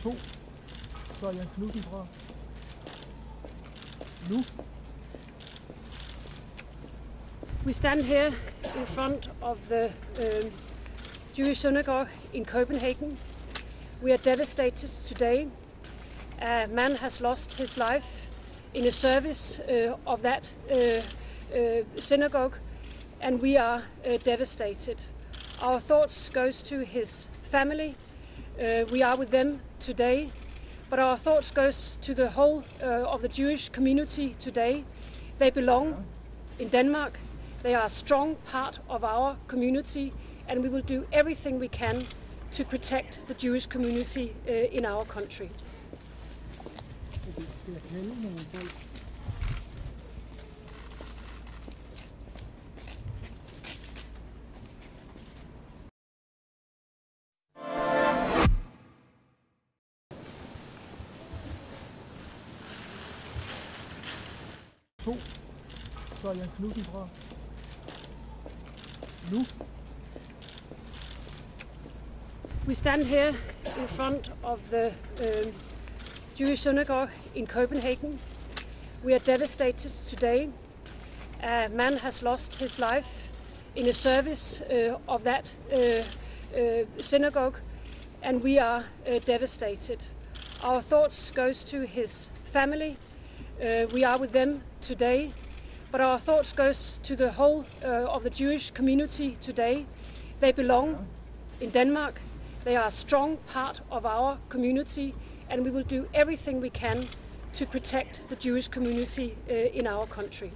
2. Så er Jan Knudsen fra nu. We stand here in front of the Jewish synagogue in Copenhagen. We are devastated today. A man has lost his life in a service of that synagogue, and we are devastated. Our thoughts goes to his family. We are with them today, but our thoughts goes to the whole of the Jewish community today. They belong in Denmark. They are a strong part of our community, and we will do everything we can to protect the Jewish community in our country. Så er Jan Knudsen fra nu. We stand here in front of the Jewish synagogue in Copenhagen. We are devastated today. A man has lost his life in a service of that synagogue, and we are devastated. Our thoughts goes to his family. We are with them today, but our thoughts goes to the whole of the Jewish community today. They belong in Denmark. They are a strong part of our community, and we will do everything we can to protect the Jewish community in our country.